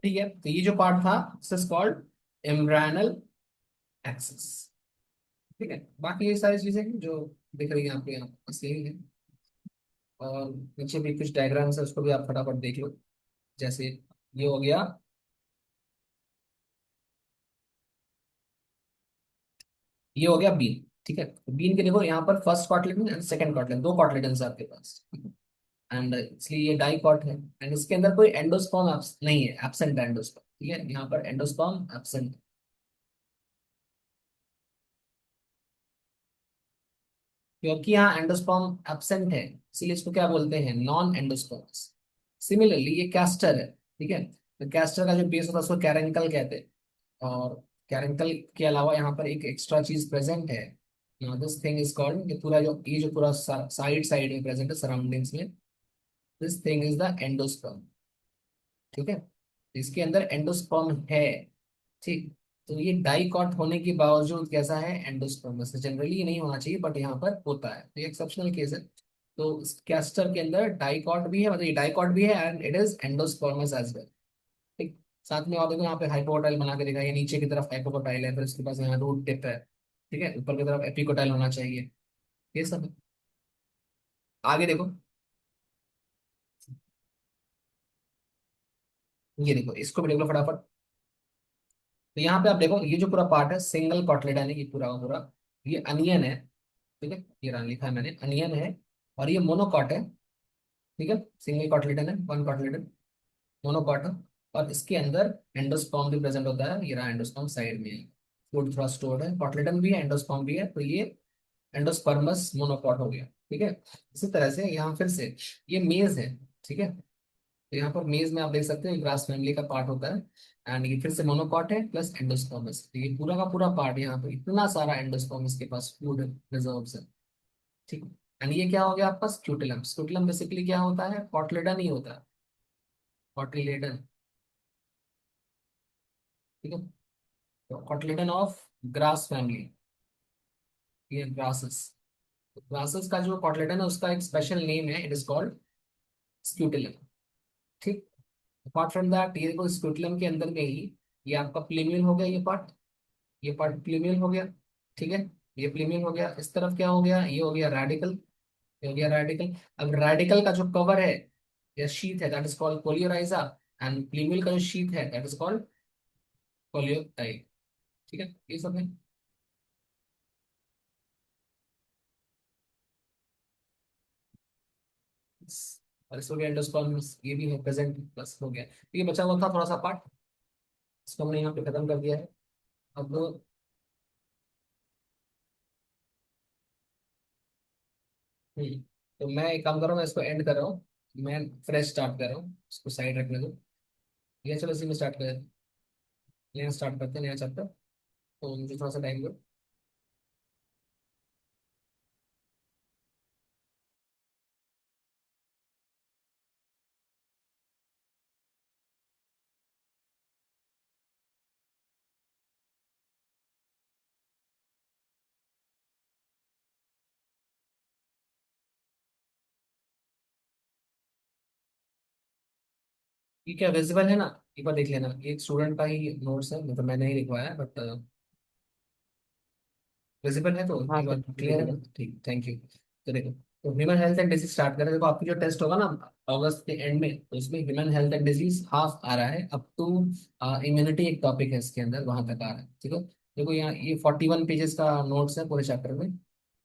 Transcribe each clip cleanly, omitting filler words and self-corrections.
ठीक है, तो ये जो पार्ट था this is called embryonal axis. ठीक है, बाकी ये सारी चीजें हैं जो दिख रही हैं आपको यहाँ बस यही है। और नीचे भी कुछ डायग्राम्स है, उसको भी आप फटाफट देख लो। जैसे ये हो गया, ये हो गया बीन। ठीक है, तो बीन के देखो यहाँ पर फर्स्ट कॉटलेटन एंड सेकंड कॉटलेटन, दो कॉटलेटन है आपके पास। एंड इसलिए ये डाइकॉट है। एंड इसके अंदर कोई एंडोस्पर्म नहीं है, एब्सेंट है एंडोस्पर्म। ठीक है, यहाँ पर एंडोस्पर्म एब्सेंट। क्योंकि यहाँ एंडोस्पर्म एब्सेंट है, इसीलिए इसको क्या बोलते हैं, नॉन एंडोस्पर्म्स। सिमिलरली ये कैस्टर है। ठीक है, तो कैस्टर का जो बेस होता है उसको कैरेंकल कहते हैं। और कैरेंकल के अलावा यहाँ पर एक एक्स्ट्रा चीज प्रेजेंट है। दिस थिंग इज कॉल्ड, ये जो पूरा साइड साइड में प्रेजेंट है सराउंडिंग्स में, this thing is the endosperm. ठीक है, इसके अंदर एंडोस्पर्म है। ठीक, तो ये डाइकॉट होने के बावजूद कैसा है, एंडोस्पर्मस है। जनरली ये नहीं होना चाहिए बट यहाँ पर होता है, तो ये एक्सेप्शनल केस है। तो कैस्टर के अंदर डाइकॉट भी है, मतलब ये डाइकॉट भी है and it is endospermous as well. ठीक, साथ में और देखो यहाँ पे हाइपोकोटाइल बना के देखा है, नीचे की तरफ हाइपोकोटाइल है, फिर उसके पास यहाँ रूट टिप है। ठीक है, ऊपर की तरफ एपिकोटाइल होना चाहिए। ये सब है। आगे देखो, ये देखो इसको भी देख लो फटाफट। तो यहाँ पे आप देखो, ये जो पूरा पार्ट है सिंगल कॉटलेडन है, ये पूरा का पूरा, ये अनियन है। ठीक है, ये रहा लिखा है मैंने, अनियन है। और ये मोनोकॉट है। ठीक है, सिंगल कॉटलेडन है, वन कॉटलेडन, मोनोकॉट है। और इसके अंदर एंडोस्पर्म भी प्रेजेंट होता है, ये रहा एंडोस्पर्म साइड में है। फूड थोड़ा स्टोर्ड है, कॉटलेडन भी है, एंडोस्पर्म भी है, तो ये एंडोस्पर्मस मोनोकॉट हो गया। ठीक है, इसी तरह से यहाँ फिर से ये मेज है। ठीक है, तो यहाँ पर मेज में आप देख सकते हैं ग्रास फैमिली का पार्ट होता है। एंड ये फिर से मोनोकॉट है प्लस एंडोस्पर्मस, तो ये पूरा का पूरा पार्ट, यहाँ पर इतना सारा एंडोस्पर्मस के पास फूड रिजर्व्स है। ठीक है, एंड ये क्या हो गया आपका स्क्यूटिलम। स्क्यूटिलम बेसिकली क्या होता है, कॉटलेडन ही होता है, कॉटिलेडन। ठीक है, तो कॉटलेडन ऑफ ग्रास फैमिली, ये ग्रासेस। ग्रासेस का जो कॉटलेडन है उसका एक स्पेशल नेम है, इट इज कॉल्ड स्क्यूटिलम। ठीक, अपार्ट फ्रॉम दैट ये देखो स्क्यूटिलम के अंदर में ही ये आपका प्लेमियल हो गया, ये पार्ट प्लेमियल हो गया। ठीक है, ये प्लेमियल हो गया। इस तरफ क्या हो गया, ये हो गया रेडिकल, ये हो गया रेडिकल। अब रेडिकल का जो कवर है या शीथ है that is called coleorhiza. And plumule का जो शीथ है दैट इज कॉल्ड कोलियोटाइल। ठीक है, ये सब है। और इसमें भी एंडोस्पर्म ये भी है प्रेजेंट, प्लस हो गया। तो ये बचा हुआ था थोड़ा सा पार्ट, इसको हमने यहाँ पे खत्म कर दिया है। अब हम्म, तो मैं एक काम कर रहा हूँ, मैं इसको एंड कर रहा हूँ। मैं फ्रेश स्टार्ट कर रहा हूँ, इसको साइड रखने दो। ये चलो इसी में स्टार्ट कर, नया स्टार्ट करते हैं, नया चैप्टर। तो मुझे थोड़ा सा टाइम दो। ये क्या विजिबल है ना, एक बार देख लेना, ये एक स्टूडेंट का ही नोट्स है, मतलब मैंने ही लिखवाया है बट विजिबल है तो हाँ एक सर, बार क्लियर है visible ना, है। ठीक, थैंक यू। तो देखो, तो human health and disease start करें। देखो आपकी जो टेस्ट होगा ना अगस्त के एंड में, तो इसमें human health and disease half आ रहा है, अप टू इम्यूनिटी एक टॉपिक है इसके अंदर, वहां तक आ रहा है। ठीक है, देखो यहाँ ये 41 पेजेस का नोट्स है पूरे चैप्टर में।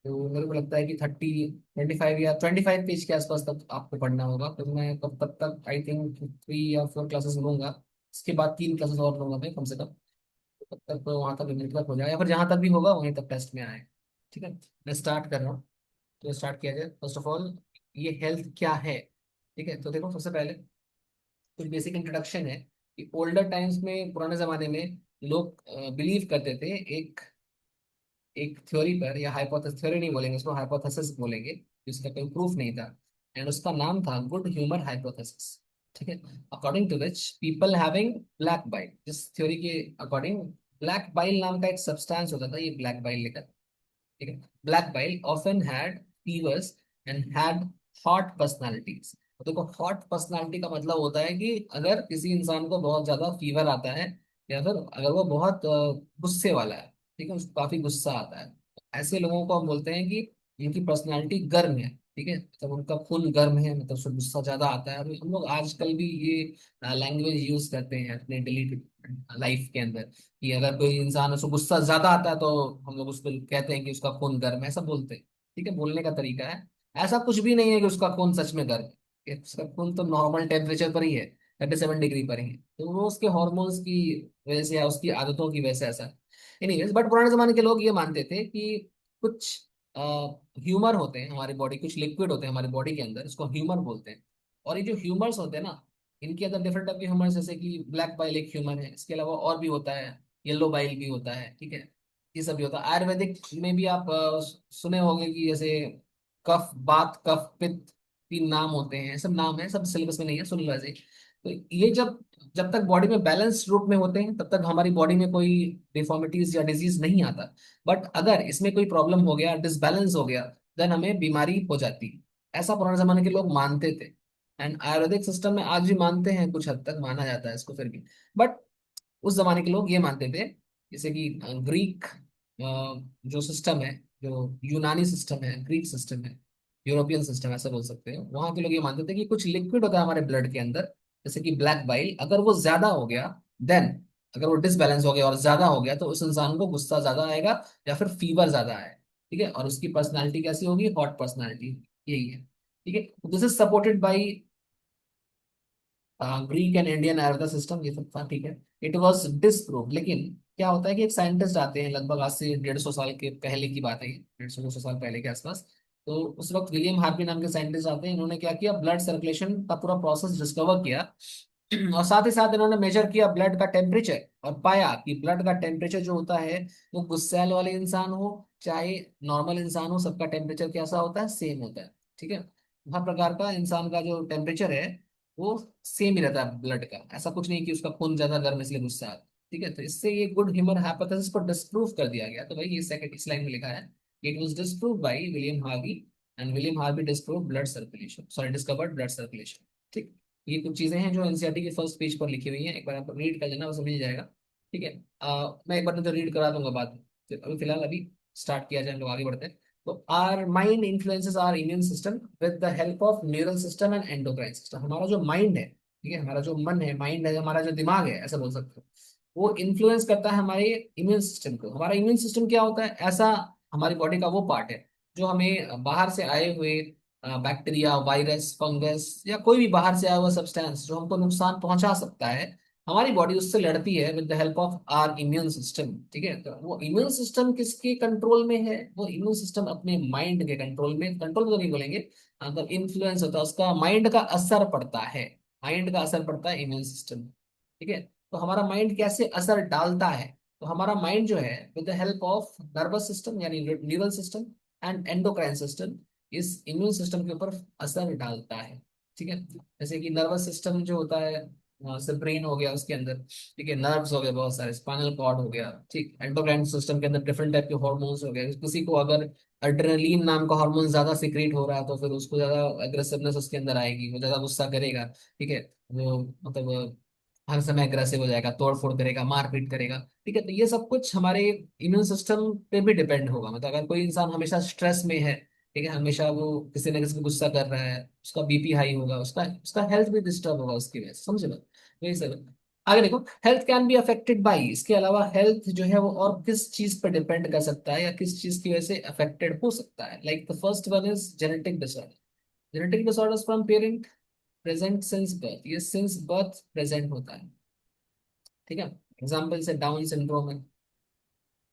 तो मेरे को लगता है कि 25 या 25 पेज के आसपास तक आपको पढ़ना होगा। तो मैं तब तब तक आई थिंक 3 या 4 क्लासेस लूंगा। इसके बाद 3 क्लासेस और लूंगा मैं कम से कम। तब तक तो वहां तक लिमिट तक हो जाए, या फिर जहां तक भी होगा वहीं तक टेस्ट में आए। ठीक है, मैं स्टार्ट कर रहा हूँ। तो स्टार्ट किया जाए, फर्स्ट ऑफ ऑल ये हेल्थ क्या है। ठीक है, तो देखो सबसे पहले कुछ बेसिक इंट्रोडक्शन है कि ओल्डर टाइम्स में, पुराने जमाने में लोग बिलीव करते थे एक एक थ्योरी पर, या हाइपोथेसिस, थ्योरी नहीं बोलेंगे इसको, हाइपोथेसिस बोलेंगे, जिसका कोई प्रूफ नहीं था। एंड उसका नाम था गुड ह्यूमर हाइपोथेसिस। ठीक है, according to which people having black bile, जिस थ्योरी के अकॉर्डिंग ब्लैक बाइल नाम का एक सब्सटेंस होता था, ये ब्लैक बाइल लेकर। ठीक है, black bile often had fevers and had hot personalities. तो देखो हॉट पर्सनालिटी का मतलब होता है कि अगर किसी इंसान को बहुत ज्यादा फीवर आता है, या फिर अगर वो बहुत गुस्से वाला है, ठीक है, उसको काफी गुस्सा आता है, ऐसे लोगों को हम बोलते हैं कि इनकी पर्सनालिटी गर्म है। ठीक है, मतलब उनका खून गर्म है, मतलब उसको गुस्सा ज्यादा आता है। अभी हम लोग आजकल भी ये लैंग्वेज यूज करते हैं अपने डेली लाइफ के अंदर, कि अगर कोई इंसान उसको गुस्सा ज्यादा आता है तो हम लोग उसको कहते हैं कि उसका खून गर्म है, ऐसा बोलते हैं। ठीक है, बोलने का तरीका है। ऐसा कुछ भी नहीं है कि उसका खून सच में गर्म है, कि उसका खून तो नॉर्मल टेम्परेचर पर ही है, 37 डिग्री पर ही है। तो वो उसके हॉर्मोन्स की वजह से या उसकी आदतों की वजह से ऐसा है। एनीवेज, बट पुराने जमाने के लोग ये मानते थे कि कुछ ह्यूमर होते हैं हमारी बॉडी, कुछ लिक्विड होते हैं हमारी बॉडी के अंदर, इसको ह्यूमर बोलते हैं। और ये जो ह्यूमर्स होते हैं ना, इनके अंदर डिफरेंट टाइप के ह्यूमर्स, जैसे कि ब्लैक बाइल एक ह्यूमर है, इसके अलावा और भी होता है, येलो बाइल भी होता है। ठीक है, ये सब भी होता है। आयुर्वेदिक में भी आप सुने होंगे कि जैसे कफ बात, कफ पित्त, तीन नाम होते हैं, सब नाम है, सब सिलेबस में नहीं है, सुन लो ऐसे ही। तो ये जब जब तक बॉडी में बैलेंस रूप में होते हैं तब तक हमारी बॉडी में कोई डिफॉर्मिटीज या डिजीज नहीं आता। बट अगर इसमें कोई प्रॉब्लम हो गया, डिसबैलेंस हो गया, देन हमें बीमारी हो जाती है। ऐसा पुराने जमाने के लोग मानते थे। एंड आयुर्वेदिक सिस्टम में आज भी मानते हैं, कुछ हद तक माना जाता है इसको फिर भी। बट उस जमाने के लोग ये मानते थे, जैसे कि ग्रीक जो सिस्टम है, जो यूनानी सिस्टम है, ग्रीक सिस्टम है, यूरोपियन सिस्टम ऐसा बोल सकते हैं, वहां के लोग ये मानते थे कि कुछ लिक्विड होता है हमारे ब्लड के अंदर, जैसे कि ब्लैक बाइल, अगर वो ज्यादा हो गया, देन अगर वो डिसबैलेंस हो गया और ज्यादा हो गया, तो उस इंसान को गुस्सा ज्यादा आएगा या फिर फीवर ज्यादा आए। ठीक है, और उसकी पर्सनैलिटी कैसी होगी? हॉट पर्सनैलिटी, यही है। ठीक है, this is supported by Greek and Indian Ayurveda system, ये सब था। ठीक है, इट वाज डिसप्रूव। लेकिन क्या होता है कि एक साइंटिस्ट आते हैं, लगभग आज से 150 साल के पहले की बात है ये, 150 200 साल पहले के आसपास। तो उस वक्त विलियम हार्वी नाम के साइंटिस्ट आते हैं, इन्होंने क्या किया, ब्लड सर्कुलेशन का पूरा प्रोसेस डिस्कवर किया। और साथ ही साथ इन्होंने मेजर किया ब्लड का टेम्परेचर, और पाया कि ब्लड का टेम्परेचर जो होता है, वो गुस्सैल वाले इंसान हो चाहे नॉर्मल इंसान हो, सबका टेम्परेचर कैसा होता है? सेम होता है। ठीक है, हर प्रकार का इंसान का जो टेम्परेचर है वो सेम ही रहता है ब्लड का। ऐसा कुछ नहीं कि उसका खून ज्यादा गर्म है इसलिए गुस्सा आता है। ठीक है, तो इससे ये गुड ह्यूमर हाइपोथेसिस को डिस्प्रूव कर दिया गया। तो भाई ये सेकंड इस लाइन में लिखा है, it was disprove by William Harvey, and William Harvey disprove blood circulation, sorry discovered blood circulation. ठीक, ये कुछ चीजें हैं जो एनसीईआरटी के फर्स्ट पेज पर लिखी हुई हैं, एक बार आप रीड कर लेना, वो समझ जाएगा। ठीक है, मैं एक बार तो रीड करा दूंगा बाद में। तो अभी फिलहाल अभी स्टार्ट किया जाए, हम लोग आगे बढ़ते हैं। तो our mind influences our immune system with the help of neural system and endocrine system. हमारा जो माइंड है, ठीक है, हमारा जो मन है, माइंड है, हमारा जो दिमाग है, ऐसा बोल सकते हो, वो इन्फ्लुएंस करता है हमारे इम्यून सिस्टम को। हमारा इम्यून सिस्टम क्या होता है? ऐसा हमारी बॉडी का वो पार्ट है जो हमें बाहर से आए हुए बैक्टीरिया, वायरस, फंगस या कोई भी बाहर से आया हुआ सब्सटेंस जो हमको नुकसान पहुंचा सकता है, हमारी बॉडी उससे लड़ती है with the help of our immune system. ठीक है, तो वो इम्यून सिस्टम किसके कंट्रोल में है? वो इम्यून सिस्टम अपने माइंड के कंट्रोल में, कंट्रोल तो नहीं बोलेंगे, मतलब इन्फ्लुएंस होता है, उसका माइंड का असर पड़ता है, माइंड का असर पड़ता है इम्यून सिस्टम। ठीक है, तो हमारा माइंड कैसे असर डालता है? तो हमारा माइंड जो है with the help of nervous system यानी neural system and endocrine system, इस इम्यून सिस्टम के ऊपर असर डालता है। ठीक है, जैसे कि नर्वस सिस्टम जो होता है, वहाँ से ब्रेन हो गया उसके अंदर, ठीक है, नर्व्स हो गए बहुत सारे, स्पाइनल कॉर्ड हो गया, ठीक, एंडोक्राइन सिस्टम के अंदर डिफरेंट टाइप के हॉर्मोन्स हो गए। किसी को अगर एड्रेनलिन नाम का हार्मोन ज्यादा सिक्रीट हो रहा है तो फिर उसको ज्यादा एग्रेसिवनेस उसके अंदर आएगी, वो ज्यादा गुस्सा करेगा। ठीक है, वो मतलब हर समय अग्रेसिव हो जाएगा, तोड़ फोड़ करेगा, मारपीट करेगा। ठीक है, तो ये सब कुछ हमारे इम्यून सिस्टम पे भी डिपेंड होगा। मतलब अगर कोई इंसान हमेशा स्ट्रेस में है, ठीक है, हमेशा वो किसी न किसी को गुस्सा कर रहा है, उसका बीपी हाई होगा, उसका उसका हेल्थ भी डिस्टर्ब होगा उसकी वजह से, समझे बात? यही सब है। आगे देखो, health can be affected by, इसके अलावा हेल्थ जो है वो और किस चीज पर डिपेंड कर सकता है या किस चीज की वजह से अफेक्टेड हो सकता है? Like the first one is genetic disorder. Genetic disorders from parent present since birth, ये सिंस बर्थ प्रेजेंट होता है। ठीक है, एग्जाम्पल से डाउन सिंड्रोम है,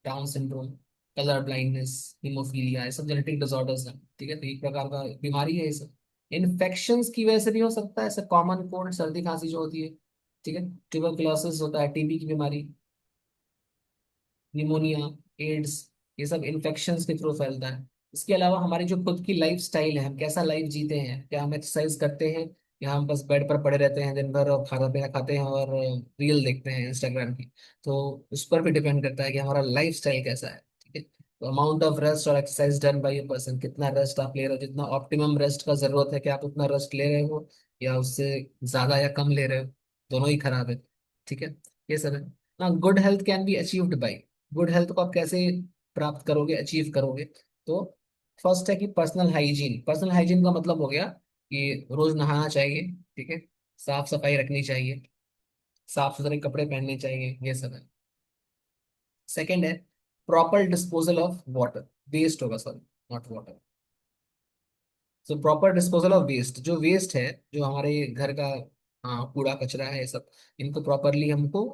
down syndrome, colour blindness, haemophilia, ये सब जेनेटिक डिसऑर्डर्स हैं। ठीक है, तो एक प्रकार का बीमारी है ये सब। इन्फेक्शंस की वजह से भी हो सकता है, ऐसे कॉमन कोल्ड, सर्दी खांसी जो होती है। ठीक है, ट्यूबरकुलोसिस होता है, टीबी की बीमारी, निमोनिया, एड्स, ये सब इन्फेक्शंस के थ्रू फैलता है। इसके अलावा हमारी जो खुद की लाइफ स्टाइल है, हम कैसा लाइफ जीते हैं, क्या हम एक्सरसाइज करते हैं या हम बस बेड पर पड़े रहते हैं दिन भर और खाना पीना खाते हैं और रील देखते हैं इंस्टाग्राम की, तो उस पर भी डिपेंड करता है कि हमारा लाइफ स्टाइल कैसा है। ठीक है, तो अमाउंट ऑफ रेस्ट और exercise done by a person, कितना रेस्ट आप ले रहे हो, जितना ऑप्टिमम रेस्ट का जरूरत है, कि आप उतना रेस्ट ले रहे हो या उससे ज्यादा या कम ले रहे हो, दोनों ही खराब है। ठीक है, ये सब है ना। Good health can be achieved by, good health को आप कैसे प्राप्त करोगे, अचीव करोगे? तो फर्स्ट है कि पर्सनल हाइजीन। पर्सनल हाइजीन का मतलब हो गया कि रोज नहाना चाहिए, ठीक है, साफ सफाई रखनी चाहिए, साफ सुथरे कपड़े पहनने चाहिए, ये सब है। सेकंड है proper disposal of water, waste होगा sorry, not water. So proper disposal of waste, जो वेस्ट है, जो हमारे घर का कूड़ा कचरा है, ये सब, इनको प्रॉपरली हमको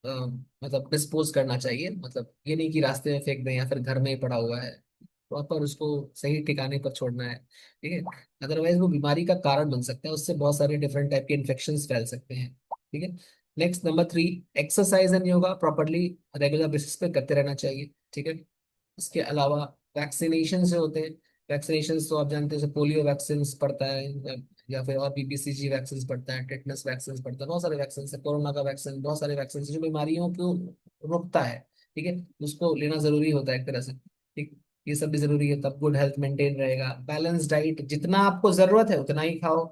मतलब डिस्पोज करना चाहिए। मतलब ये नहीं कि रास्ते में फेंक दें या फिर घर में ही पड़ा हुआ है, प्रॉपर उसको सही ठिकाने पर छोड़ना है। ठीक है, अदरवाइज वो बीमारी का कारण बन सकता है, उससे बहुत सारे डिफरेंट टाइप के इन्फेक्शन फैल सकते हैं। ठीक है। Next number 3, exercise and yoga properly regular basis पे करते रहना चाहिए। ठीक है। इसके अलावा वैक्सीनेशन से होते हैं, वैक्सीनेशन तो आप जानते हैं, जैसे पोलियो वैक्सीन पड़ता है, या फिर और भी BCG वैक्सीन पड़ता है, टेटनस वैक्सीन पड़ता है, बहुत सारे वैक्सीन है, कोरोना का वैक्सीन, बहुत सारे वैक्सीन जो बीमारियों को रोकता है। ठीक है, उसको लेना जरूरी होता है एक तरह से। ठीक, ये सब भी जरूरी है, तब गुड हेल्थ मेंटेन रहेगा। बैलेंस डाइट, जितना आपको जरूरत है उतना ही खाओ,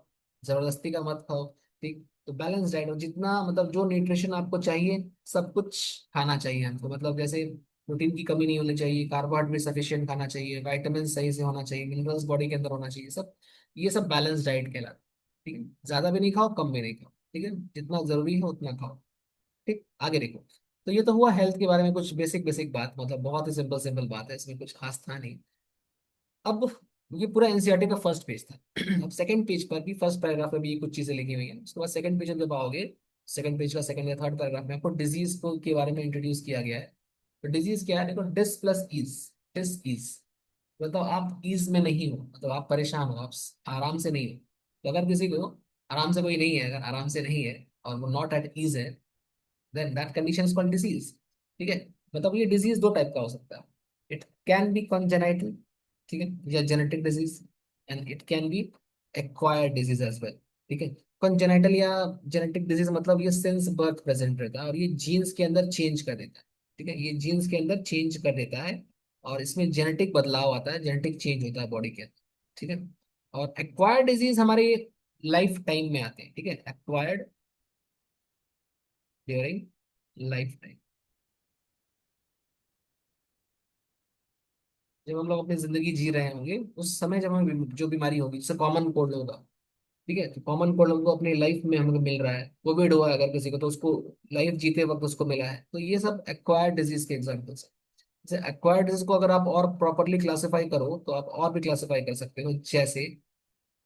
जबरदस्ती का मत खाओ। ठीक, तो बैलेंस डाइट, और जितना मतलब जो न्यूट्रिशन आपको चाहिए सब कुछ खाना चाहिए हमको, मतलब जैसे प्रोटीन की कमी नहीं होनी चाहिए, कार्बोहाइड्रेट भी सफिशिएंट खाना चाहिए, विटामिन सही से होना चाहिए, मिनरल्स बॉडी के अंदर होना चाहिए सब, ये सब बैलेंस डाइट कहलाता है। ठीक है, ज्यादा भी नहीं खाओ, कम भी नहीं खाओ, ठीक है, जितना जरूरी है उतना खाओ। ठीक, आगे देखो। तो ये तो हुआ हेल्थ के बारे में कुछ बेसिक बेसिक बात, मतलब बहुत ही सिंपल सिंपल बात है, इसमें कुछ खास था नहीं। अब ये पूरा एनसीईआरटी का फर्स्ट पेज था। अब सेकंड पेज पर भी फर्स्ट पैराग्राफ में भी ये कुछ चीजें लिखी हुई हैं, उसके बाद सेकंड पेज जब आओगे, सेकंड पेज का सेकंड या थर्ड पैराग्राफ में आपको डिजीज को के बारे में इंट्रोड्यूस किया गया है। तो डिजीज क्या है, देखो, dis plus is, dis is मतलब आप ईज में नहीं हो, मतलब आप परेशान हो, आप आराम से नहीं हो। तो अगर किसी को आराम से कोई नहीं है, अगर आराम से नहीं है और वो नॉट एट ईज है, then that condition is called disease. ठीक है, मतलब ये डिजीज दो टाइप का हो सकता है। इट कैन बी कॉन्जेनाइटल, ठीक है, या genetic disease, and it can be acquired disease as well. ठीक है, कॉन्जेनाइटल या जेनेटिक डिजीज मतलब ये सिंस बर्थ प्रेजेंट रहता है और ये जीन्स के अंदर चेंज कर देता है। ठीक है, ये जीन्स के अंदर चेंज कर देता है और इसमें जेनेटिक बदलाव आता है, जेनेटिक चेंज होता है बॉडी के अंदर। ठीक है, और एक्वायर्ड डिजीज हमारे लाइफ टाइम में आते हैं। ठीक है, एक्वायर्ड ड्यूरिंग लाइफ टाइम, जब हम लोग अपनी जिंदगी जी रहे होंगे उस समय, जब हमें जो बीमारी होगी, जैसे कॉमन कोल्ड होगा। ठीक है, तो कॉमन कोल्ड हमको अपनी लाइफ में हमको मिल रहा है, कोविड हुआ है अगर किसी को, तो उसको लाइफ जीते वक्त उसको मिला है, तो ये सब एक्वायर्ड डिजीज के एग्जाम्पल्स हैं। जैसे एक्वायर्ड डिजीज को अगर आप और प्रॉपरली क्लासिफाई करो तो आप और भी क्लासिफाई कर सकते हो, जैसे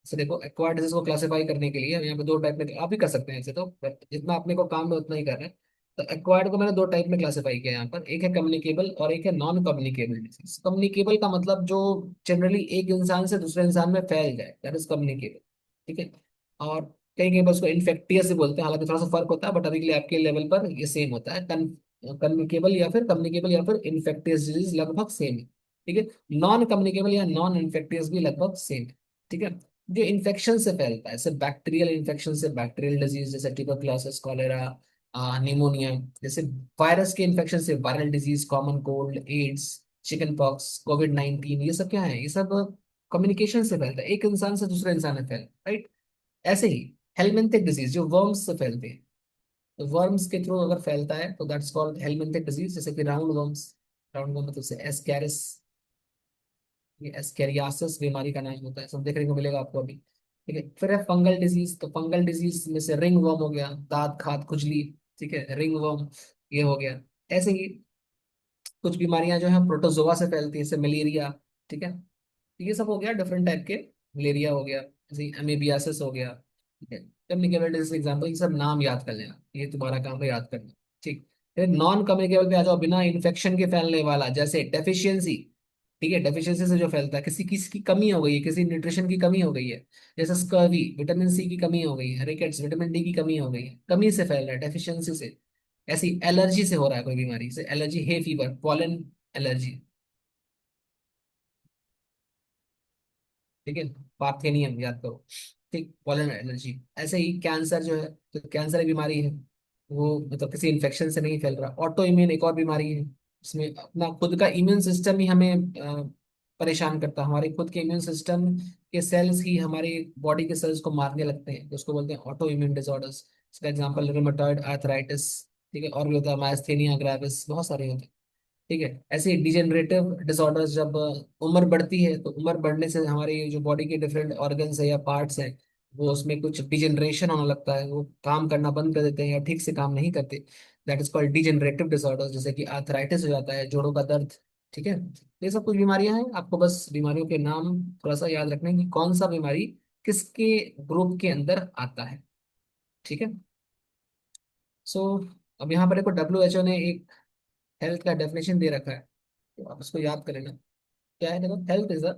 जैसे देखो, एक्वायर्ड डिजीज को क्लासिफाई करने के लिए हम यहाँ पे दो टाइप में आप भी कर सकते हैं ऐसे, तो but जितना अपने को काम है उतना ही कर रहे हैं। तो एक्वायर्ड को मैंने दो टाइप में क्लासिफाई किया है यहाँ पर, एक है कम्युनिकेबल और एक है नॉन कम्युनिकेबल डिजीज। कम्युनिकेबल का मतलब जो जनरली एक इंसान से दूसरे इंसान में फैल जाए, दैट इज कम्युनिकेबल। ठीक है, और कई कई बार उसको इन्फेक्टियस से बोलते हैं, हालांकि थोड़ा सा फर्क होता है, बट अभी के लिए आपके लेवल पर ये सेम होता है। कम्युनिकेबल या फिर कम्युनिकेबल या फिर इन्फेक्टियस डिजीज लगभग सेम है। ठीक है, नॉन कम्युनिकेबल या नॉन इन्फेक्टियस भी लगभग सेम है। ठीक है, जो इन्फेक्शन से फैलता है, जैसे बैक्टीरियल इन्फेक्शन से, बैक्टीरियल डिजीज जैसे ट्यूबरक्लोसिस, कॉलेरा, निमोनिया, जैसे वायरस के इन्फेक्शन से viral disease, common cold, AIDS, chicken pox, कोविड-19, ये सब क्या है, ये सब कम्युनिकेशन से फैलता है, एक इंसान से दूसरे इंसान में फैलता है, राइट। ऐसे ही हेलमिंथिक डिजीज जो वर्म्स से फैलते हैं, तो वर्म्स के थ्रू अगर फैलता है तो दैट्स कॉल्ड हेलमिंथिक डिजीज, जैसे कि राउंड वर्म्स, राउंड वर्म मतलब से एस्कैरिस, ये एस्केरियासिस बीमारी का नाम होता है, सब देखने को मिलेगा आपको अभी। ठीक है, फिर है फंगल डिजीज, तो फंगल डिजीज में से रिंग वर्म हो गया, दांत खाद खुजली, ठीक है, रिंग वर्म ये हो गया। ऐसे ही कुछ बीमारियां जो है प्रोटोजोआ से फैलती है, जैसे मलेरिया। ठीक है, तो ये सब हो गया डिफरेंट टाइप के, मलेरिया हो गया, जैसे एमीबियासिस हो गया। ठीक है, कम्युनिकेबल डिजीज एग्जाम्पल, ये सब नाम याद कर लेना, ये तुम्हारा काम है याद करना। ठीक, फिर नॉन कम्युनिकेबल पे आ जाओ, बिना इन्फेक्शन के फैलने वाला, जैसे डेफिशिएंसी। ठीक है, डेफिशिएंसी से जो फैलता है, किसी किसी की कमी हो गई है, किसी न्यूट्रिशन की कमी हो गई है, जैसे स्कर्वी, विटामिन सी की कमी हो गई है, रिकेट्स, विटामिन डी की कमी हो गई है, कमी से फैल रहा है, डेफिशिएंसी से। ऐसी एलर्जी से हो रहा है कोई बीमारी से, allergy, hay fever, pollen allergy. ठीक है, पार्थेनियम याद करो। ठीक, पॉलन एलर्जी। ऐसे ही कैंसर जो है, तो कैंसर एक बीमारी है, वो मतलब किसी इन्फेक्शन से नहीं फैल रहा। ऑटो इम्यून एक और बीमारी है, इसमें अपना खुद का इम्यून सिस्टम ही हमें परेशान करता है। हमारे खुद के इम्यून सिस्टम के सेल्स ही हमारी बॉडी के सेल्स को मारने लगते हैं, तो उसको बोलते हैं ऑटो इम्यून डिसऑर्डर्स। इसका एग्जांपल रूमेटॉइड आर्थराइटिस, ठीक है, और भी होता है माइस्थेनिया ग्रेविस, बहुत सारे होते हैं। ठीक है, ऐसे डिजेनरेटिव डिसऑर्डर्स जब उम्र बढ़ती है, तो उम्र बढ़ने से हमारी जो बॉडी के डिफरेंट ऑर्गन्स है या पार्ट्स हैं, वो उसमें कुछ डिजेनरेशन होने लगता है, वो काम करना बंद कर देते हैं या ठीक से काम नहीं करते। That is called degenerative disorders, जैसे कि आर्थराइटिस हो जाता है, जोड़ों का दर्द। ठीक है, ये सब कुछ बीमारियां हैं, आपको बस बीमारियों के नाम थोड़ा सा याद रखना है कि कौन सा बीमारी किसके ग्रुप के अंदर आता है। ठीक है। सो अब यहाँ पर देखो WHO ने एक हेल्थ का डेफिनेशन दे रखा है, तो आप उसको याद कर लेना। क्या है, देखो, health is a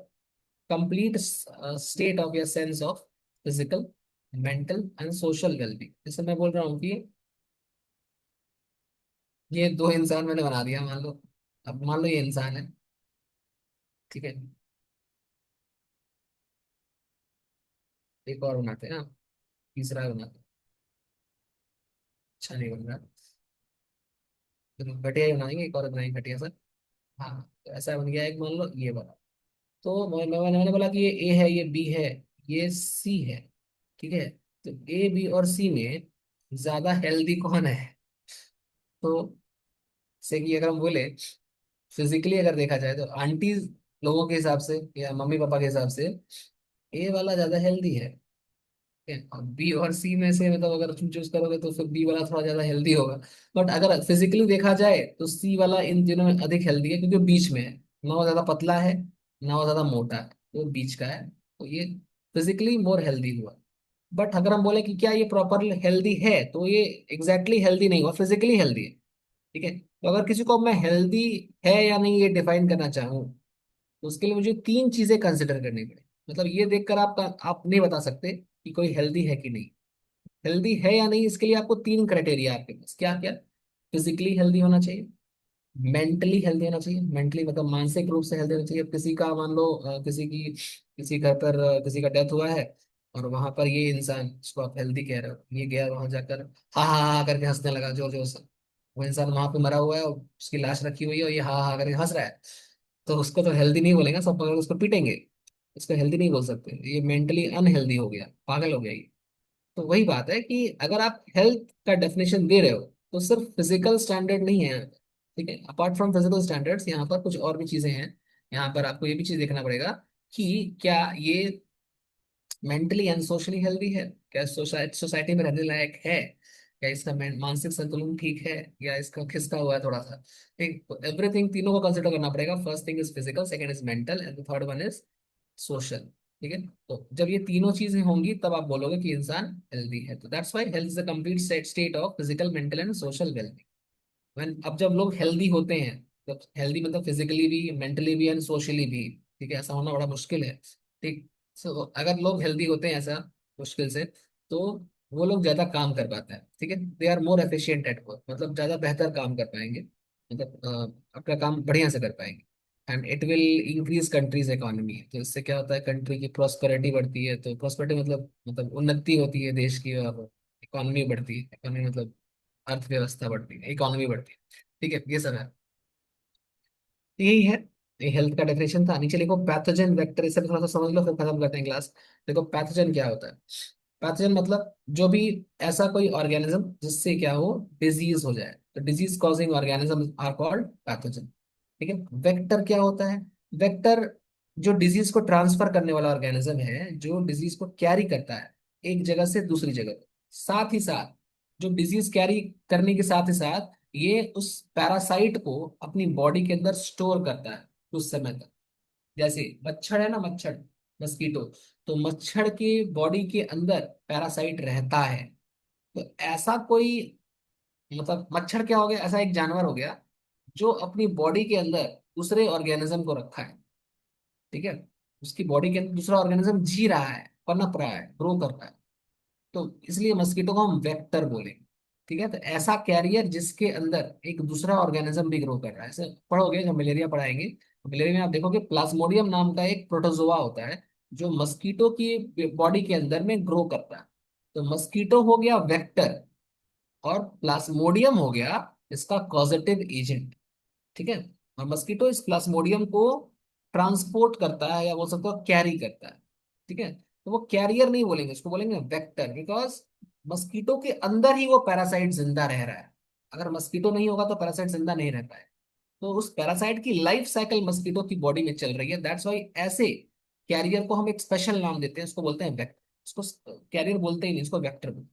complete state of your sense of physical, mental and social wellbeing. जैसे मैं बोल रहा हूँ कि ये दो इंसान मैंने बना दिया, मान लो। अब मान लो ये इंसान है, ठीक है, एक और बनाते हैं, हाँ, तीसरा बनाते हैं। अच्छा नहीं बन रहा, तो घटिया ही बनाएंगे, एक और बनाएंगे घटिया सर। हाँ, तो ऐसा बन गया, एक मान लो ये बना। तो मैंने बोला कि ये ए है, ये बी है, ये सी है। ठीक है, तो ए बी और सी में ज्यादा हेल्दी कौन है? तो जैसे कि अगर हम बोले फिजिकली अगर देखा जाए, तो आंटी लोगों के हिसाब से या मम्मी पापा के हिसाब से ए वाला ज्यादा हेल्दी है। ठीक है? और बी और सी में से मतलब अगर तुम चूज करोगे तो फिर बी वाला थोड़ा ज्यादा हेल्दी होगा। बट अगर फिजिकली देखा जाए तो सी वाला इन दिनों में अधिक हेल्दी है, क्योंकि वो बीच में है। ना वो ज्यादा पतला है, ना वो ज्यादा मोटा है, वो बीच का है। तो ये फिजिकली मोर हेल्दी हुआ। बट अगर हम बोले कि क्या ये प्रॉपर हेल्दी है, तो ये एग्जैक्टली हेल्दी नहीं हुआ, फिजिकली हेल्दी है। ठीक है, तो अगर किसी को मैं हेल्दी है या नहीं ये डिफाइन करना चाहूँ, तो उसके लिए मुझे तीन चीजें कंसिडर करनी पड़े। मतलब ये देखकर आप नहीं बता सकते कि कोई हेल्दी है कि नहीं। हेल्दी है या नहीं, इसके लिए आपको तीन क्राइटेरिया आपके पास, क्या क्या? फिजिकली हेल्दी होना चाहिए, मेंटली हेल्दी होना चाहिए, मेंटली मतलब मानसिक रूप से हेल्दी होना चाहिए। अब किसी का मान लो किसी घर पर किसी का डेथ हुआ है, और वहां पर ये इंसान, जिसको आप हेल्दी कह रहे हो, ये गया वहां जाकर हा हा हा करके हंसने लगा जोर जोर से। वो इंसान वहां पे मरा हुआ है और उसकी लाश रखी हुई है और ये हा हा करके हंस रहा है, तो उसको तो हेल्दी नहीं बोलेंगे सब, मगर उसको पीटेंगे। उसको हेल्दी नहीं बोल सकते, ये मेंटली अनहेल्दी हो गया, पागल हो गया ये। तो वही बात है कि अगर आप हेल्थ का डेफिनेशन दे रहे हो, तो सिर्फ फिजिकल स्टैंडर्ड नहीं है। ठीक है, अपार्ट फ्रॉम फिजिकल स्टैंडर्ड्स यहाँ पर कुछ और भी चीजें हैं। यहाँ पर आपको ये भी चीज देखना पड़ेगा कि क्या ये मेंटली एंड सोशली हेल्दी है, क्या सोसाइटी में रहने लायक है, क्या इसका मानसिक संतुलन ठीक है, या इसका खिसका हुआ है थोड़ा सा। ठीक, तो एवरीथिंग तीनों को कंसिडर करना पड़ेगा। First thing is physical, second is mental, and the third one is social. ठीक है, तो जब ये तीनों चीजें होंगी तब आप बोलोगे कि इंसान हेल्दी है। तो that's why health is a complete state of physical, mental and social wellbeing. अब जब लोग हेल्दी होते हैं, जब हेल्दी मतलब फिजिकली भी, मेंटली भी एंड सोशली भी, ठीक है, ऐसा होना बड़ा मुश्किल है। ठीक, सो अगर लोग हेल्दी होते हैं ऐसा मुश्किल से, तो वो लोग ज्यादा काम कर पाते हैं। ठीक है, they are more efficient at work, मतलब ज्यादा बेहतर काम कर पाएंगे, मतलब अपना काम बढ़िया से कर पाएंगे। And it will increase countries economy. तो इससे क्या होता है, कंट्री की प्रोस्पेरिटी बढ़ती है। तो प्रोस्पेरिटी मतलब उन्नति होती है देश की, और इकोनॉमी बढ़ती है। इकोनॉमी मतलब अर्थव्यवस्था बढ़ती है, इकोनॉमी बढ़ती है। ठीक है, ये सब है, तो यही है। ये हेल्थ का डेफिनेशन था। नीचे लिखो पैथोजन वेक्टर, इससे भी थोड़ा सा समझ लो फिर खत्म करते हैं क्लास। देखो पैथोजन क्या होता है। पैथोजन मतलब जो भी ऐसा कोई ऑर्गेनिज्म जिससे क्या हो, डिजीज हो जाए, तो disease causing organism are called pathogen. ठीक है, वेक्टर क्या होता है? वेक्टर जो डिजीज को ट्रांसफर करने वाला ऑर्गेनिज्म है, जो डिजीज को कैरी करता है एक जगह से दूसरी जगह। साथ ही साथ जो डिजीज कैरी करने के साथ ही साथ ये उस पैरासाइट को अपनी बॉडी के अंदर स्टोर करता है कुछ समय तक। जैसे मच्छर है ना, मच्छर, मस्कीटो, तो मच्छर के बॉडी के अंदर पैरासाइट रहता है। तो ऐसा कोई, मतलब मच्छर क्या हो गया, ऐसा एक जानवर हो गया जो अपनी बॉडी के अंदर दूसरे ऑर्गेनिज्म को रखा है। ठीक है, उसकी बॉडी के अंदर दूसरा ऑर्गेनिज्म जी रहा है, पनप रहा है, ग्रो कर रहा है। तो इसलिए मस्कीटो को हम वेक्टर बोले। ठीक है, तो ऐसा कैरियर जिसके अंदर एक दूसरा ऑर्गेनिज्म भी ग्रो कर रहा है। ऐसे पढ़ोगे जब मलेरिया पढ़ाएंगे, तो मलेरिया में आप देखोगे प्लाज्मोडियम नाम का एक प्रोटोजोआ होता है, जो मस्कीटो की बॉडी के अंदर में ग्रो करता है। तो मस्कीटो हो गया वेक्टर, और प्लाज्मोडियम हो गया इसका कॉजेटिव एजेंट। ठीक है। और मस्कीटो इस प्लाज्मोडियम को ट्रांसपोर्ट करता है, या बोल सकते हो कैरी करता है। ठीक है, तो वो कैरियर नहीं बोलेंगे, उसको बोलेंगे वेक्टर, बिकॉज मस्कीटो के अंदर ही वो पैरासाइट जिंदा रह रहा है। अगर मस्कीटो नहीं होगा तो पैरासाइट जिंदा नहीं रह पाए। तो उस पैरासाइट की लाइफ साइकिल मस्कीटो की बॉडी में चल रही है, दैट्स वाई ऐसे कैरियर को हम एक स्पेशल नाम देते हैं, उसको बोलते हैं वेक्टर। उसको कैरियर बोलते ही नहीं, उसको वेक्टर बोलते हैं।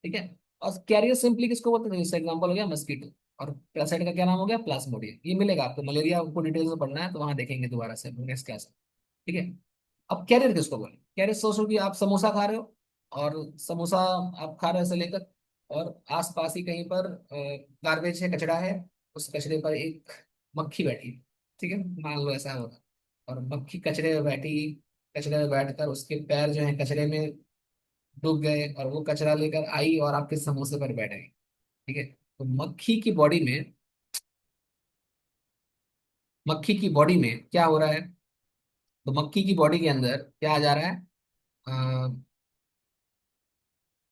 ठीक है। और कैरियर सिंपली किसको बोलते हैं, जैसे एग्जाम्पल हो गया मस्कीटो, और पैरासाइट का क्या नाम हो गया, प्लाज्मोडियम। ये मिलेगा आपको, मलेरिया आपको डिटेल्स में पढ़ना है तो वहां देखेंगे दोबारा से नेक्स्ट क्लास में। ठीक है। अब कैरियर किसको बोले, कैरियर सोचो कि आप समोसा खा रहे हो, और समोसा आप खा रहे हो ऐसे लेकर, और आसपास ही कहीं पर गार्बेज है, कचरा है, उस कचरे पर एक मक्खी बैठी है। ठीक है, मान लो ऐसा होगा। और मक्खी कचरे में बैठी, कचरे में बैठकर उसके पैर जो है कचरे में डूब गए, और वो कचरा लेकर आई और आपके समोसे पर बैठ गई। ठीक है, तो मक्खी की बॉडी में क्या हो रहा है, तो मक्खी की बॉडी के अंदर क्या आ जा रहा है,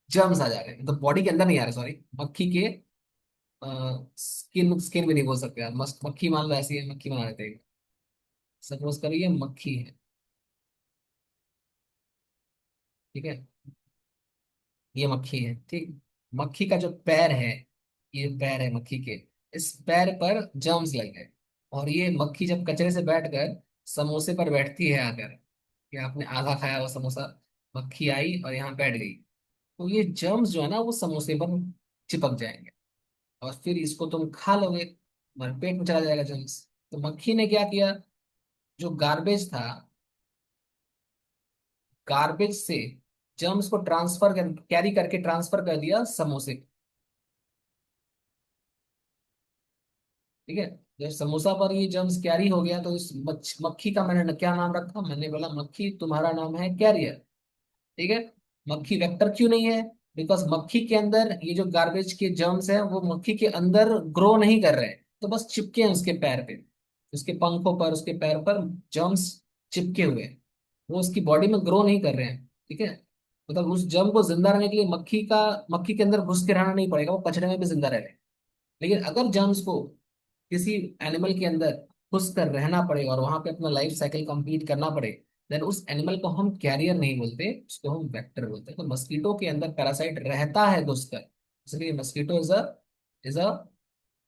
जर्म्स आ जा रहे हैं, तो बॉडी के अंदर नहीं आ रहे, सॉरी, मक्खी के स्किन, स्किन भी नहीं बोल सकते यार, मक्खी मान लो ऐसी है, मक्खी बना देते हैं। सपोज करिए मक्खी है। ठीक है, ये मक्खी है, ठीक। मक्खी का जो पैर है, ये पैर है मक्खी के, इस पैर पर जर्म्स लग गए, और ये मक्खी जब कचरे से बैठकर समोसे पर बैठती है आकर, कि आपने आधा खाया हुआ समोसा, मक्खी आई और यहाँ बैठ गई, तो ये जर्म्स जो है ना वो समोसे पर चिपक जाएंगे, और फिर इसको तुम खा लोगे, तुम्हारे पेट में चला जाएगा जर्म्स। तो मक्खी ने क्या किया, जो गार्बेज था, गार्बेज से जर्म्स को ट्रांसफर कर, कैरी करके ट्रांसफर कर दिया समोसे। ठीक है, जब समोसा पर ये जर्म्स कैरी हो गया, तो इस मक्खी का मैंने क्या नाम रखा, मैंने बोला मक्खी तुम्हारा नाम है कैरियर। ठीक है। मक्खी वेक्टर क्यों नहीं है, बिकॉज मक्खी के अंदर ये जो गार्बेज के जर्म्स हैं वो मक्खी के अंदर ग्रो नहीं कर रहे हैं, तो बस चिपके हैं उसके पैर पे, उसके पंखों पर, उसके पैर पर जर्म्स चिपके हुए हैं, वो उसकी बॉडी में ग्रो नहीं कर रहे हैं। ठीक है, मतलब उस जर्म को जिंदा रहने के लिए मक्खी के अंदर घुस के रहना नहीं पड़ेगा, वो कचरे में भी जिंदा रह लेगा। लेकिन अगर जर्म्स को किसी एनिमल के अंदर घुस कर रहना पड़े और वहां पे अपना लाइफ साइकिल कंप्लीट करना पड़े, देन उस एनिमल को हम कैरियर नहीं बोलते, उसको हम वेक्टर बोलते हैं। तो मस्कीटो के अंदर पैरासाइट रहता है घुसकर, इसलिए mosquito is a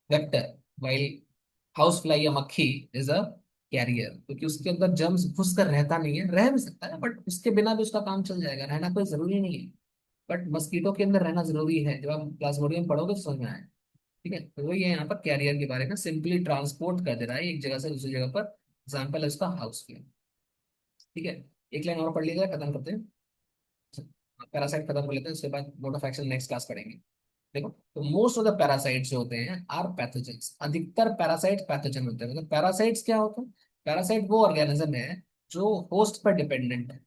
vector, while house fly या मक्खी इज अ कैरियर, क्योंकि उसके अंदर जर्म्स घुस कर रहता नहीं है, रह भी सकता है बट उसके बिना भी उसका काम चल जाएगा, रहना कोई जरूरी नहीं है। बट मस्कीटो के अंदर रहना जरूरी है, जब आप प्लाज्मोडियम पढ़ोगे तो समझ में आएगा। ठीक है, तो वही है यहाँ पर कैरियर के बारे में, सिंपली ट्रांसपोर्ट कर दे रहा है एक जगह से दूसरी जगह पर। एग्जाम्पल है उसका हाउस फ्लाई। ठीक है, एक लाइन और पढ़ लीजिए, खत्म करते हैं, पैरासाइट खत्म कर लेते हैं, उसके बाद mode of action next class पढ़ेंगे। देखो, तो मोस्ट ऑफ द पैरासाइट्स जो होते हैं आर पैथोजेंस, अधिकतर पैरासाइट पैथोजन होते हैं। मतलब पैरासाइट्स क्या होते हैं, पैरासाइट वो ऑर्गेनिज्म है जो होस्ट पर डिपेंडेंट है।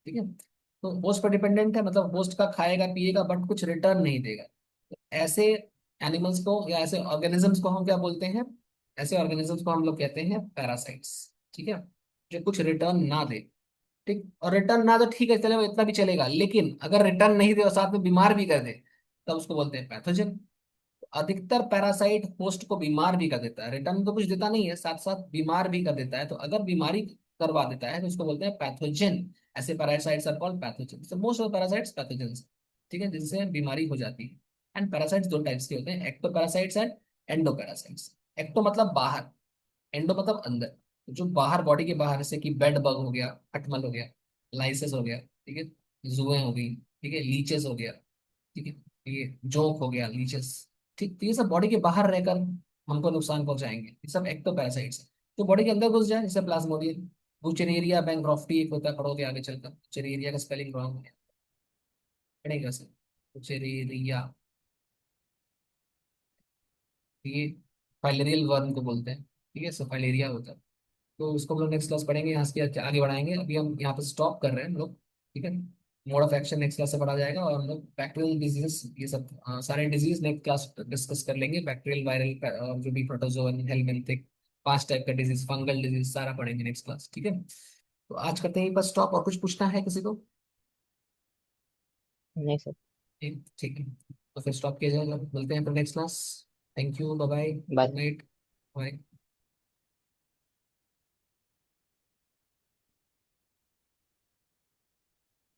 ठीक है, तो होस्ट पर डिपेंडेंट है, मतलब होस्ट का खाएगा पिएगा बट कुछ रिटर्न नहीं देगा। तो ऐसे एनिमल्स को या ऐसे ऑर्गेनिजम्स को हम क्या बोलते हैं, ऐसे ऑर्गेनिजम्स को हम लोग कहते हैं पैरासाइट्स। ठीक है, जो कुछ रिटर्न ना दे। ठीक, और रिटर्न ना तो ठीक है चलेगा, इतना भी चलेगा, लेकिन अगर रिटर्न नहीं दे और साथ में बीमार भी कर दे, तब उसको बोलते हैं पैथोजन। अधिकतर पैरासाइट होस्ट को बीमार भी कर देता है, रिटर्न तो कुछ देता नहीं है, साथ साथ बीमार भी कर देता है, तो अगर बीमारी करवा देता है तो उसको बोलते हैं पैथोजन। ऐसे parasites are called pathogen, so most of parasites pathogen. ठीक है, जिनसे बीमारी हो जाती है। एंड पैरासाइट्स दो टाइप्स के होते हैं, ecto parasites and endo parasites. Ecto मतलब बाहर, एंडो मतलब अंदर, जो बाहर बॉडी के बाहर, जैसे कि बेड बग हो गया, खटमल हो गया, लाइसेस हो गया, ठीक है, जुएं हो गई, ठीक है, लीचेस हो गया, ठीक है, ये जोंक हो गया, लीचेस। ठीक, तो ये सब बॉडी के बाहर रहकर हमको नुकसान पहुंचाएंगे, ये सब एक्टो पैरासाइट्स है। तो बॉडी के अंदर घुस जाए, जैसे प्लाज्मोडियम, बुचेरिया बैंक्रॉफ्टी एक होता है, पढ़ोगे आगे चलकर, बुचेरिया का स्पेलिंग रॉन्ग है, पढ़ेगा सर, बुचेरिया। ये फाइलेरियल वर्म को बोलते हैं। ठीक है, सो फाइलेरिया होता है। तो उसको हम लोग नेक्स्ट क्लास पढ़ेंगे, यहाँ से आगे बढ़ाएंगे, अभी हम यहाँ पे स्टॉप कर रहे हैं हम लोग। ठीक है, mode of action next class से पढ़ा जाएगा, और हम लोग बैक्टीरियल डिजीजेस, ये सब सारे डिजीज नेक्स्ट क्लास डिस्कस कर लेंगे, बैक्टीरियल वायरल जो भी प्रोटोजोवन हेलमिंथिक, 5 टाइप का डिजीज, फंगल डिजीज, सारा पढ़ेंगे नेक्स्ट क्लास। ठीक है, तो आज करते हैं बस स्टॉप, और कुछ पूछना है किसी को? नहीं सर। ठीक ठीक है, तो फिर स्टॉप किया जाएगा, मिलते हैं फिर next class. Thank you, bye bye, bye. Good night. Bye.